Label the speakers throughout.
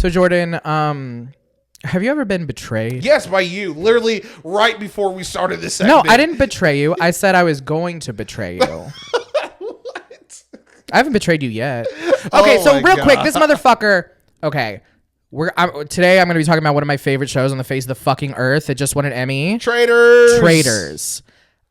Speaker 1: So Jordan, have you ever been betrayed?
Speaker 2: Yes, by you. Literally right before we started this segment.
Speaker 1: No, I didn't betray you. I said I was going to betray you.
Speaker 2: What?
Speaker 1: I haven't betrayed you yet. Okay, so real quick, this motherfucker. Okay, today I'm going to be talking about one of my favorite shows on the face of the fucking earth. It just won an Emmy. Traitors.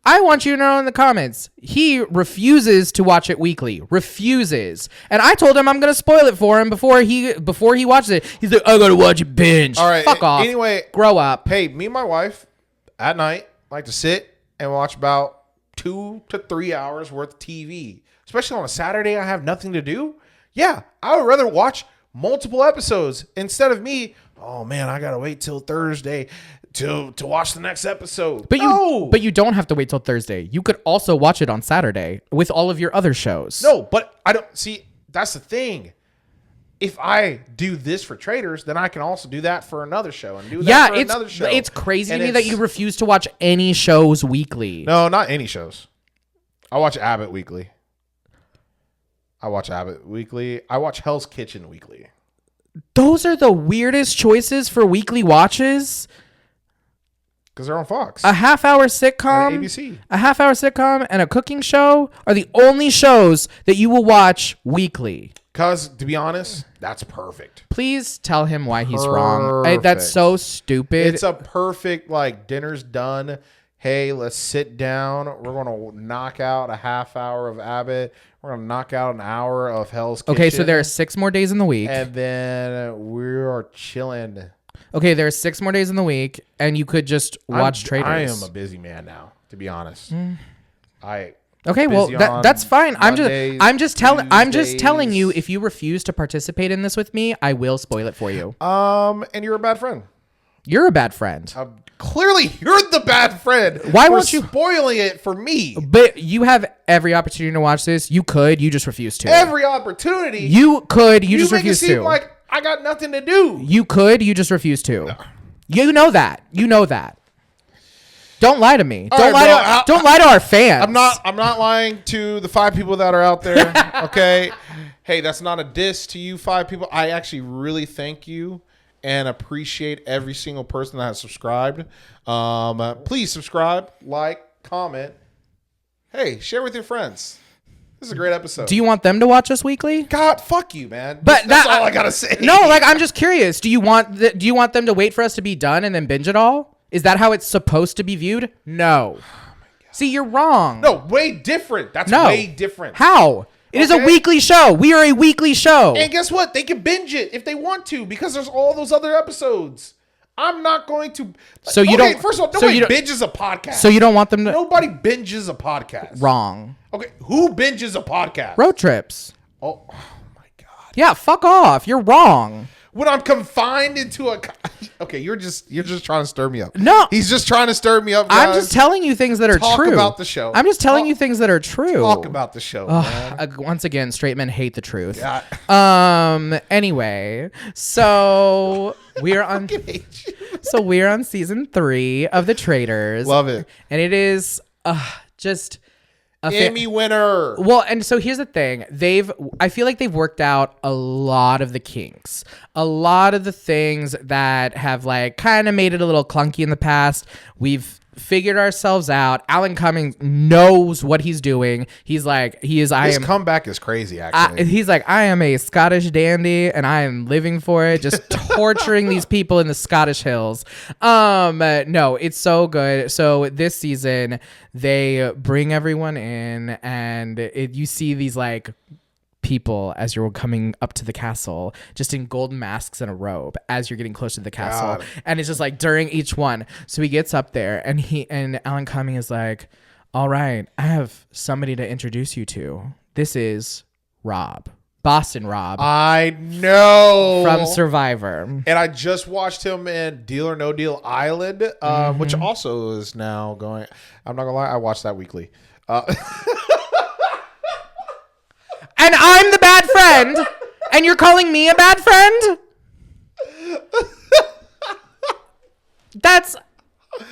Speaker 1: I want you to know in the comments, he refuses to watch it weekly. Refuses. And I told him I'm going to spoil it for him before he watches it. He's like, I got to watch it binge.
Speaker 2: All right.
Speaker 1: Fuck off.
Speaker 2: Anyway.
Speaker 1: Grow up.
Speaker 2: Hey, me and my wife at night like to sit and watch about 2 to 3 hours worth of TV. Especially on a Saturday I have nothing to do. Yeah, I would rather watch multiple episodes instead of me, oh man, I got to wait till Thursday to watch the next episode.
Speaker 1: But you don't have to wait till Thursday. You could also watch it on Saturday with all of your other shows.
Speaker 2: No, but I don't see. That's the thing. If I do this for Traitors, then I can also do that for another show and do that for another show.
Speaker 1: It's crazy to me that you refuse to watch any shows weekly.
Speaker 2: No, not any shows. I watch Abbott weekly. I watch Hell's Kitchen weekly.
Speaker 1: Those are the weirdest choices for weekly watches.
Speaker 2: Because they're on Fox.
Speaker 1: A half-hour sitcom,
Speaker 2: and ABC.
Speaker 1: A half-hour sitcom, and a cooking show are the only shows that you will watch weekly.
Speaker 2: Because, to be honest, that's perfect.
Speaker 1: Please tell him why he's wrong. That's so stupid.
Speaker 2: It's a perfect, like, dinner's done. Hey, let's sit down. We're going to knock out a half hour of Abbott. We're going to knock out an hour of Hell's Kitchen.
Speaker 1: Okay, so there are 6 more days in the week.
Speaker 2: And then we are chilling.
Speaker 1: Okay, there are 6 more days in the week, and you could just watch Traitors.
Speaker 2: I am a busy man now, to be honest.
Speaker 1: Okay, well that's fine. I'm just telling you, if you refuse to participate in this with me, I will spoil it for you.
Speaker 2: And you're a bad friend.
Speaker 1: You're a bad friend.
Speaker 2: Clearly, you're the bad friend.
Speaker 1: Why won't you
Speaker 2: spoiling it for me?
Speaker 1: But you have every opportunity to watch this. You could. You just refuse to.
Speaker 2: Every opportunity.
Speaker 1: You could. You just refuse to.
Speaker 2: Make it seem like I got nothing to do.
Speaker 1: You could. You just refuse to. No. You know that. You know that. Don't lie to me. Don't lie to our fans.
Speaker 2: I'm not lying to the 5 people that are out there. Okay. Hey, that's not a diss to you 5 people. I actually really thank you and appreciate every single person that has subscribed. Please subscribe, like, comment. Hey, share with your friends. This is a great episode.
Speaker 1: Do you want them to watch us weekly?
Speaker 2: God, fuck you, man.
Speaker 1: But
Speaker 2: that's all I gotta say.
Speaker 1: No, like, I'm just curious. Do you want them to wait for us to be done and then binge it all? Is that how it's supposed to be viewed? No. Oh my God. See, you're wrong.
Speaker 2: No, way different. That's way different.
Speaker 1: How? It is a weekly show. We are a weekly show.
Speaker 2: And guess what? They can binge it if they want to because there's all those other episodes. I'm not going to.
Speaker 1: So you don't.
Speaker 2: First of all, nobody binges a podcast.
Speaker 1: So you don't want them to.
Speaker 2: Nobody binges a podcast.
Speaker 1: Wrong.
Speaker 2: Okay, who binges a podcast?
Speaker 1: Road trips.
Speaker 2: Oh my God.
Speaker 1: Yeah, fuck off. You're wrong.
Speaker 2: When I'm confined into a... Okay, you're just trying to stir me up.
Speaker 1: No.
Speaker 2: He's just trying to stir me up, guys.
Speaker 1: I'm just telling you things that are true.
Speaker 2: Talk about the show.
Speaker 1: I'm just telling you things that are true.
Speaker 2: Talk about the show, man.
Speaker 1: Once again, straight men hate the truth.
Speaker 2: Yeah.
Speaker 1: Anyway, so we're on... So we're on season 3 of The Traitors.
Speaker 2: Love it.
Speaker 1: And it is just...
Speaker 2: Emmy winner.
Speaker 1: Well, and so here's the thing. I feel like they've worked out a lot of the kinks. A lot of the things that have like kind of made it a little clunky in the past. Figured ourselves out. Alan Cumming knows what he's doing. He's like, his
Speaker 2: comeback is crazy, actually.
Speaker 1: He's like, I am a Scottish dandy and I am living for it, just torturing these people in the Scottish hills. No, it's so good. So this season, they bring everyone in and you see these like people as you're coming up to the castle just in golden masks and a robe as you're getting close to the castle. And it's just like during each one. So he gets up there and Alan Cumming is like, all right, I have somebody to introduce you to. This is Rob. Boston Rob.
Speaker 2: I know.
Speaker 1: From Survivor.
Speaker 2: And I just watched him in Deal or No Deal Island, which also is now going. I'm not going to lie. I watch that weekly.
Speaker 1: And I'm the bad friend, and you're calling me a bad friend? That's...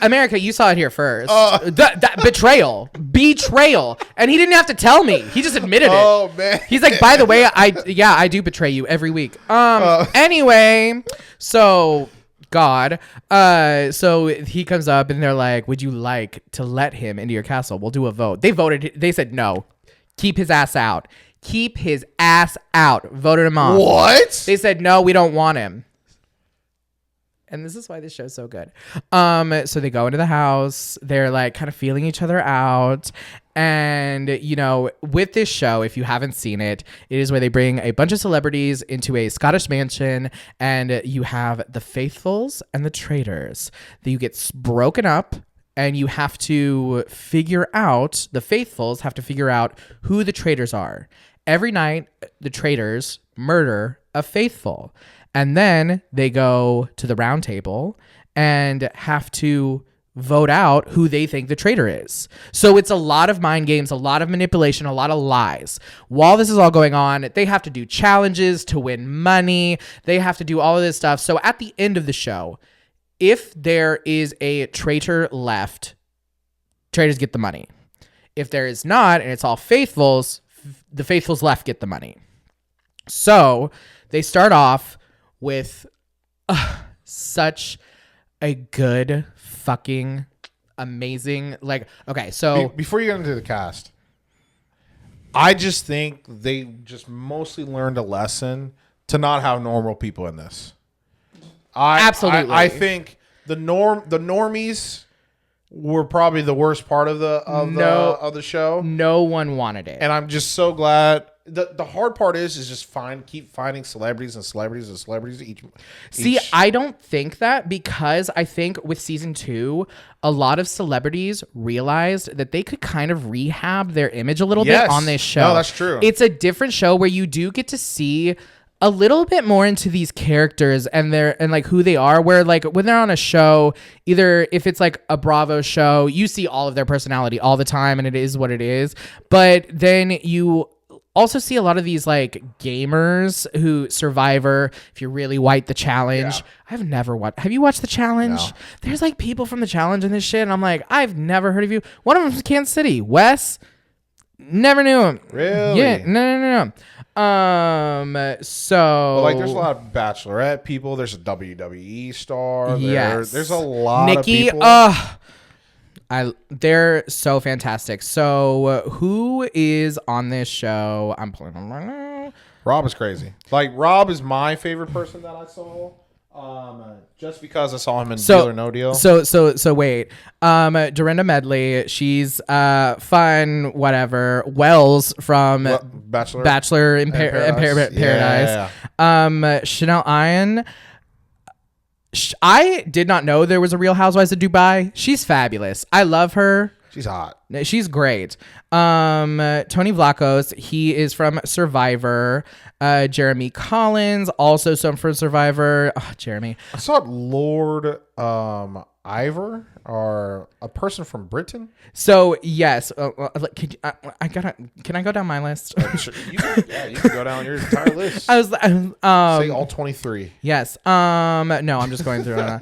Speaker 1: America, you saw it here first. That betrayal. betrayal. And he didn't have to tell me. He just admitted it.
Speaker 2: Oh man.
Speaker 1: He's like, by the way, I do betray you every week. Anyway, so God. So he comes up and they're like, would you like to let him into your castle? We'll do a vote. They voted. They said no. Keep his ass out. Keep his ass out. Voted him off.
Speaker 2: What?
Speaker 1: They said no, we don't want him. And this is why this show's so good. So they go into the house. They're like kind of feeling each other out. And, you know, with this show, if you haven't seen it, it is where they bring a bunch of celebrities into a Scottish mansion. And you have the faithfuls and the traitors. That you get broken up. And you have to figure out, the faithfuls have to figure out who the traitors are. Every night, the traitors murder a faithful. And then they go to the round table and have to vote out who they think the traitor is. So it's a lot of mind games, a lot of manipulation, a lot of lies. While this is all going on, they have to do challenges to win money. They have to do all of this stuff. So at the end of the show, if there is a traitor left, traitors get the money. If there is not, and it's all faithfuls, the faithfuls left get the money. So they start off with such a good fucking amazing, like, okay, so
Speaker 2: before you get into the cast, I just think they just mostly learned a lesson to not have normal people in this.
Speaker 1: Absolutely.
Speaker 2: I think the normies were probably the worst part of the show.
Speaker 1: No one wanted it.
Speaker 2: And I'm just so glad. The hard part is just keep finding celebrities and celebrities and celebrities each.
Speaker 1: See, I don't think that, because I think with season 2, a lot of celebrities realized that they could kind of rehab their image a little bit on this show.
Speaker 2: No, that's true.
Speaker 1: It's a different show where you do get to see a little bit more into these characters and like who they are, where like when they're on a show, either if it's like a Bravo show, you see all of their personality all the time and it is what it is. But then you also see a lot of these like gamers who Survivor, if you're really white, The Challenge. Yeah. I've never watched. Have you watched The Challenge? No. There's like people from The Challenge in this shit. And I'm like, I've never heard of you. One of them's from Kansas City. Wes, never knew him.
Speaker 2: Really?
Speaker 1: Yeah. No. So
Speaker 2: well, like there's a lot of Bachelorette people. There's a WWE star.
Speaker 1: Yes.
Speaker 2: There's a lot
Speaker 1: Nikki,
Speaker 2: of people.
Speaker 1: They're so fantastic. So who is on this show? I'm pulling them right now.
Speaker 2: Rob is crazy. Like Rob is my favorite person that I saw. Just because I saw him in Deal or No Deal.
Speaker 1: So wait. Dorinda Medley, she's fun, whatever. Wells from Bachelor in Paradise. Yeah. Chanel Iron. I did not know there was a Real Housewives of Dubai. She's fabulous. I love her.
Speaker 2: She's hot.
Speaker 1: She's great. Tony Vlachos, he is from Survivor. Jeremy Collins, also some from Survivor. Oh, Jeremy.
Speaker 2: I saw Lord Ivor, or a person from Britain.
Speaker 1: So yes, can I go down my list?
Speaker 2: Sure. You can go down your entire list.
Speaker 1: I was
Speaker 2: say all 23.
Speaker 1: Yes. No, I'm just going through.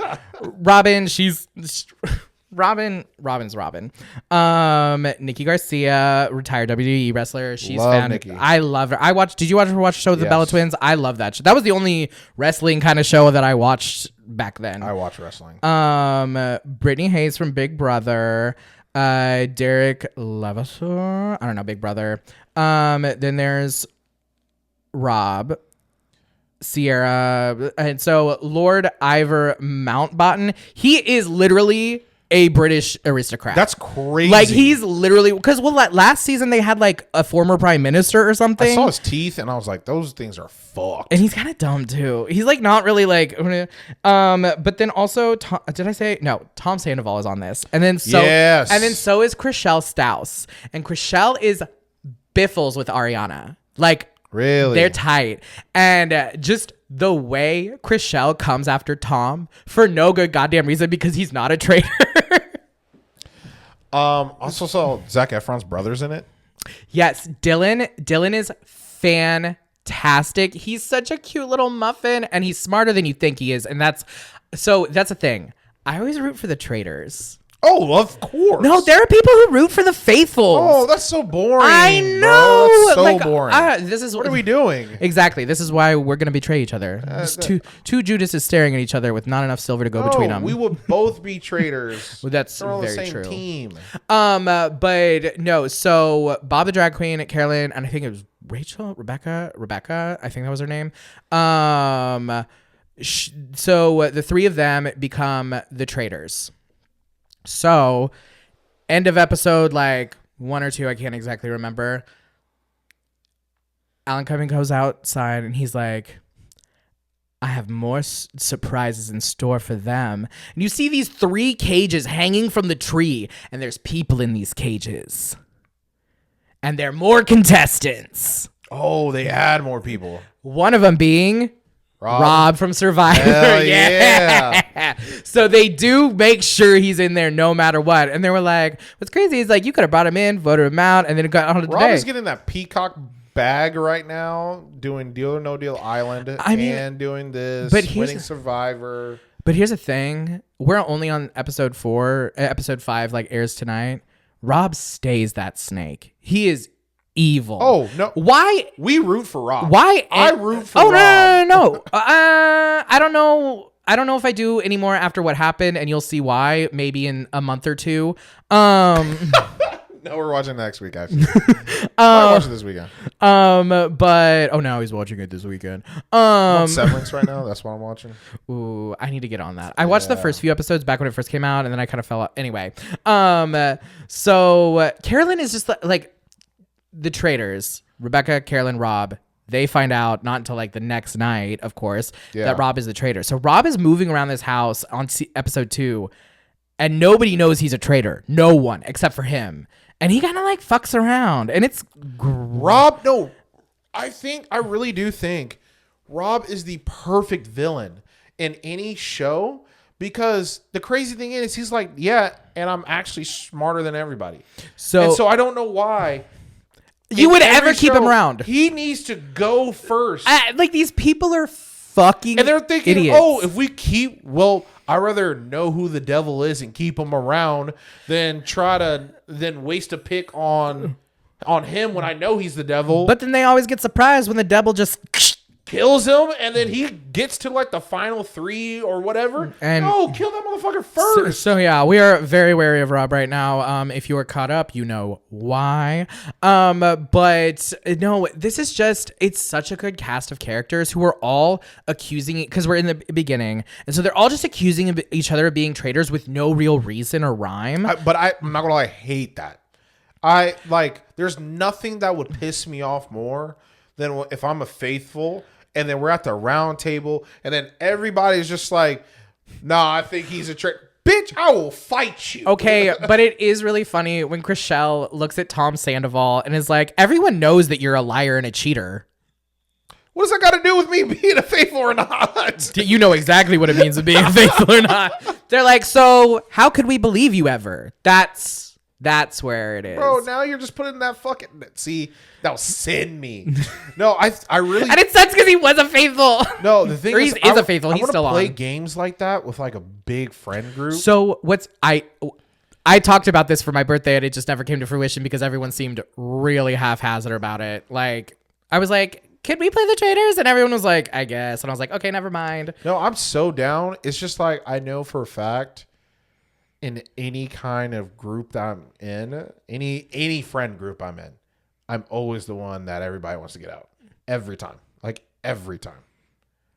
Speaker 1: Robin, Robin's Robin. Nikki Garcia, retired WWE wrestler. She's Nikki. I love her. Did you watch the show with the Bella Twins? I love that show. That was the only wrestling kind of show that I watched back then.
Speaker 2: I watch wrestling.
Speaker 1: Brittany Hayes from Big Brother. Derek Levasseur. I don't know, Big Brother. Then there's Rob. Sierra. And so Lord Ivor Mountbatten, he is literally a British aristocrat.
Speaker 2: That's crazy.
Speaker 1: Like he's literally, because last season they had like a former prime minister or something.
Speaker 2: I saw his teeth and I was like, those things are fucked.
Speaker 1: And he's kind of dumb too. He's like not really like, but then also, Tom Sandoval is on this, and then so is Chriselle Staus, and Chriselle is biffles with Ariana, like.
Speaker 2: Really?
Speaker 1: They're tight. And just the way Chriselle comes after Tom for no good goddamn reason, because he's not a traitor.
Speaker 2: Also saw Zac Efron's brothers in it.
Speaker 1: Yes. Dylan is fantastic. He's such a cute little muffin, and he's smarter than you think he is. And that's a thing. I always root for the traitors.
Speaker 2: Oh, of course.
Speaker 1: No, there are people who root for the faithful.
Speaker 2: Oh, that's so boring.
Speaker 1: I know.
Speaker 2: Bro. That's so
Speaker 1: like,
Speaker 2: boring.
Speaker 1: This is
Speaker 2: What are we doing?
Speaker 1: Exactly. This is why we're gonna betray each other. Just two Judases staring at each other with not enough silver to go between them.
Speaker 2: We will both be traitors.
Speaker 1: Well, that's
Speaker 2: They're all
Speaker 1: very
Speaker 2: the same
Speaker 1: true.
Speaker 2: team.
Speaker 1: But no. So Bob the drag queen, Carolyn, and I think it was Rebecca. I think that was her name. So the three of them become the traitors. So, end of episode, like 1 or 2, I can't exactly remember. Alan Cumming goes outside and he's like, I have more surprises in store for them. And you see these 3 cages hanging from the tree, and there's people in these cages. And there are more contestants.
Speaker 2: Oh, they add more people.
Speaker 1: One of them being Rob from Survivor.
Speaker 2: Hell yeah.
Speaker 1: So they do make sure he's in there no matter what. And they were like, what's crazy is like you could have brought him in, voted him out, and then it got on to the
Speaker 2: Rob
Speaker 1: day.
Speaker 2: is getting that peacock bag right now, doing Deal or No Deal Island, and doing this, winning Survivor.
Speaker 1: But here's the thing. We're only on episode 5, like airs tonight. Rob stays that snake. He is evil.
Speaker 2: Oh no!
Speaker 1: Why
Speaker 2: we root for Rob?
Speaker 1: Why
Speaker 2: I root for
Speaker 1: Rob? No. I don't know. I don't know if I do anymore after what happened, and you'll see why. Maybe in a month or 2.
Speaker 2: No, we're watching next week. Actually, I'm watching this weekend.
Speaker 1: But no, he's watching it this weekend.
Speaker 2: I'm on Severance right now. That's what I'm watching.
Speaker 1: Ooh, I need to get on that. I watched the first few episodes back when it first came out, and then I kind of fell out. Anyway, so Carolyn is just like the traitors. Rebecca, Carolyn, Rob. They find out not until like the next night, of course, that Rob is the traitor. So Rob is moving around this house on episode 2, and nobody knows he's a traitor. No one except for him. And he kind of like fucks around, and it's
Speaker 2: Rob. No, I really do think Rob is the perfect villain in any show, because the crazy thing is he's like, and I'm actually smarter than everybody. So I don't know why
Speaker 1: you would ever keep him around.
Speaker 2: He needs to go first.
Speaker 1: Like these people are fucking
Speaker 2: and they're thinking,
Speaker 1: idiots.
Speaker 2: if we keep, I'd rather know who the devil is and keep him around than waste a pick on him when I know he's the devil.
Speaker 1: But then they always get surprised when the devil just
Speaker 2: kills him, and then he gets to like the final 3 or whatever. And kill that motherfucker first.
Speaker 1: So yeah, we are very wary of Rob right now. If you are caught up, you know why. But no, this is it's such a good cast of characters who are all accusing, because we're in the beginning, and so they're all just accusing each other of being traitors with no real reason or rhyme.
Speaker 2: But I'm not gonna lie, I hate that. There's nothing that would piss me off more than if I'm a faithful and then we're at the round table and then everybody's just like, nah, I think he's a traitor. Bitch, I will fight you.
Speaker 1: Okay, but it is really funny when Chriselle looks at Tom Sandoval and is like, everyone knows that you're a liar and a cheater.
Speaker 2: What does that got to do with me being a faithful or not?
Speaker 1: You know exactly what it means to be a faithful or not. They're like, so how could we believe you ever? That's where it is.
Speaker 2: Bro, now you're just putting that fucking... See, that'll send me. No, I really...
Speaker 1: And it sucks because he was a faithful.
Speaker 2: No, the thing is
Speaker 1: a faithful. He's still on.
Speaker 2: I want to play games like that with like a big friend group.
Speaker 1: So I talked about this for my birthday, and it just never came to fruition because everyone seemed really haphazard about it. Like, I was like, could we play the Traitors? And everyone was like, I guess. And I was like, okay, never mind.
Speaker 2: No, I'm so down. It's just like, I know for a fact, in any kind of group that I'm in, any friend group I'm in, I'm always the one that everybody wants to get out. Every time. Like, every time.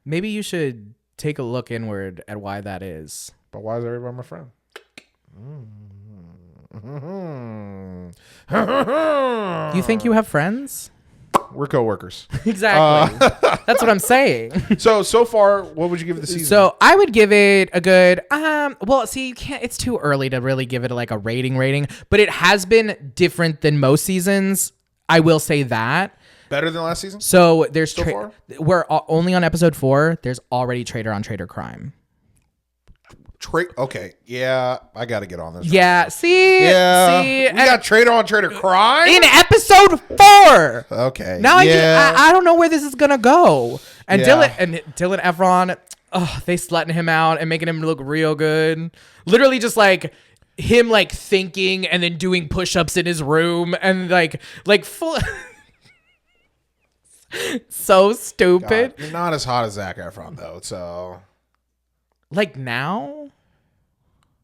Speaker 2: Maybe
Speaker 1: you should take a look inward at why that is.
Speaker 2: But why is everybody my friend?
Speaker 1: You think you have friends?
Speaker 2: We're coworkers.
Speaker 1: Exactly. That's what I'm saying.
Speaker 2: So far, what would you give it the season?
Speaker 1: So I would give it a good, you can't, it's too early to really give it like a rating, but it has been different than most seasons. I will say that.
Speaker 2: Better than last season?
Speaker 1: So there's, we're only on episode 4. There's already traitor on traitor crime.
Speaker 2: Okay, yeah, I got to get on this.
Speaker 1: Yeah,
Speaker 2: right
Speaker 1: see,
Speaker 2: we got traitor on traitor crime
Speaker 1: in episode 4.
Speaker 2: Okay,
Speaker 1: now I don't know where this is gonna go. And Dylan Efron, they slutting him out and making him look real good. Literally, just like him like thinking and then doing push-ups in his room and like full so stupid.
Speaker 2: God, you're not as hot as Zac Efron though, so
Speaker 1: Like now?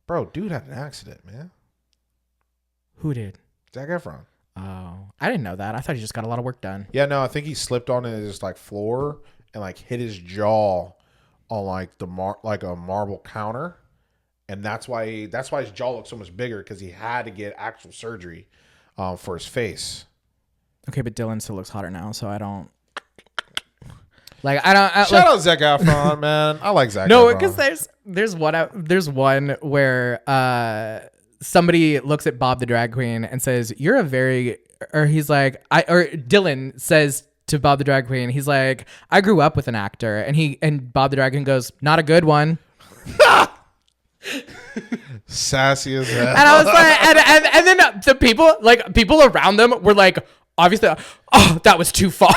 Speaker 2: bro, dude had an accident, man.
Speaker 1: Who did?
Speaker 2: Zac Efron.
Speaker 1: Oh, I didn't know that. I thought he just got a lot of work done.
Speaker 2: Yeah, no, I think he slipped on his like floor and like hit his jaw on like the like a marble counter, and that's why his jaw looks so much bigger because he had to get actual surgery for his face.
Speaker 1: Okay, but Dylan still looks hotter now, so I don't. Like I don't.
Speaker 2: Shout out Zac Efron, man. I like Zac.
Speaker 1: No,
Speaker 2: Efron.
Speaker 1: because there's one where somebody looks at Bob the drag queen and says, "You're a very," or he's like, or Dylan says to Bob the drag queen, he's like, "I grew up with an actor," and Bob the drag queen goes, "Not a good one."
Speaker 2: Sassy as hell.
Speaker 1: And I was like, and then the people around them were like, obviously, oh, that was too far.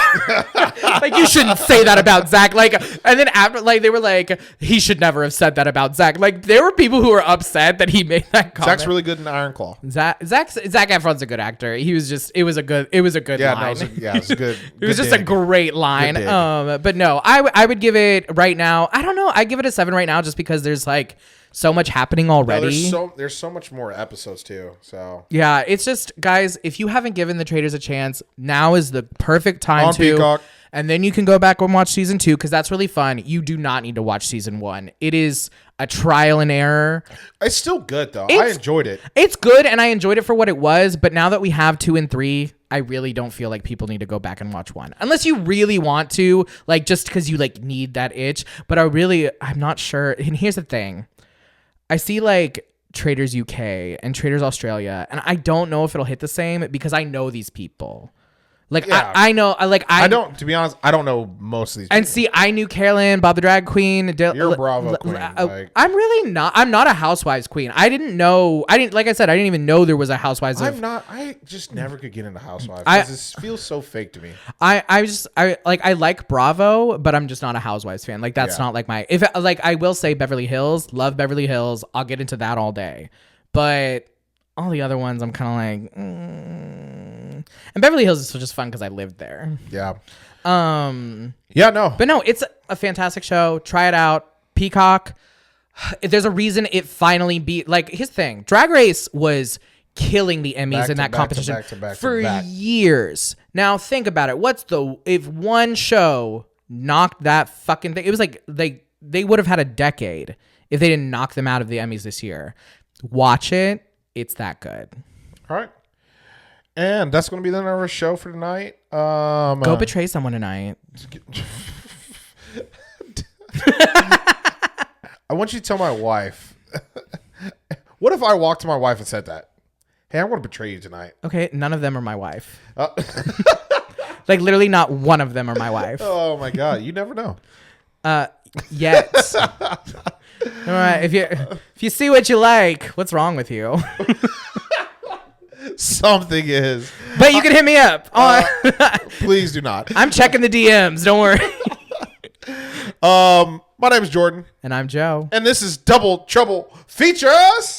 Speaker 1: Like, you shouldn't say that about Zac. Like, and then after, like, they were like, he should never have said that about Zac. Like, there were people who were upset that he made that comment.
Speaker 2: Zac's really good in Iron Claw.
Speaker 1: Zac Efron's a good actor. He was just, it was a good line.
Speaker 2: It was a good.
Speaker 1: It was just a great line. But no, I would give it right now. I don't know. I give it a 7 right now just because there's like so much happening already.
Speaker 2: No, there's so much more episodes too. So
Speaker 1: yeah, it's just, guys, if you haven't given the Traitors a chance, now is the perfect time
Speaker 2: on
Speaker 1: to.
Speaker 2: Peacock.
Speaker 1: And then you can go back and watch season 2 because that's really fun. You do not need to watch season 1. It is a trial and error.
Speaker 2: It's still good though. I enjoyed it.
Speaker 1: It's good, and I enjoyed it for what it was. But now that we have 2 and 3, I really don't feel like people need to go back and watch 1 unless you really want to, like just because you like need that itch. But I'm not sure. And here's the thing. I see like Traitors UK and Traitors Australia, and I don't know if it'll hit the same because I know these people. Like, yeah. I know, I
Speaker 2: don't, to be honest, I don't know most of these people.
Speaker 1: And see, I knew Carolyn, Bob the drag queen.
Speaker 2: You're a Bravo queen.
Speaker 1: I'm really not. I'm not a Housewives queen. Like I said, I didn't even know there was a Housewives.
Speaker 2: I just never could get into Housewives because it feels so fake to me.
Speaker 1: I like Bravo, but I'm just not a Housewives fan. Like, that's not like I will say Beverly Hills, love Beverly Hills. I'll get into that all day. But all the other ones, I'm kind of like, And Beverly Hills is just fun because I lived there.
Speaker 2: Yeah.
Speaker 1: Yeah, no. But no, it's a fantastic show. Try it out. Peacock. There's a reason it finally beat. Like, here's the thing. Drag Race was killing the Emmys in that competition for years. Now, think about it. If one show knocked that fucking thing, it was like they would have had a decade if they didn't knock them out of the Emmys this year. Watch it. It's that good.
Speaker 2: All right. And that's going to be the end of our show for tonight.
Speaker 1: Go betray someone tonight.
Speaker 2: I want you to tell my wife. What if I walked to my wife and said that? Hey, I want to betray you tonight.
Speaker 1: Okay, none of them are my wife. Like, literally not one of them are my wife.
Speaker 2: Oh, my God. You never know.
Speaker 1: Yet. All right, if you see what you like, what's wrong with you?
Speaker 2: Something is.
Speaker 1: But you can hit me up.
Speaker 2: Please do not.
Speaker 1: I'm checking the DMs. Don't worry.
Speaker 2: My name is Jordan.
Speaker 1: And I'm Joe.
Speaker 2: And this is Double Trouble Features.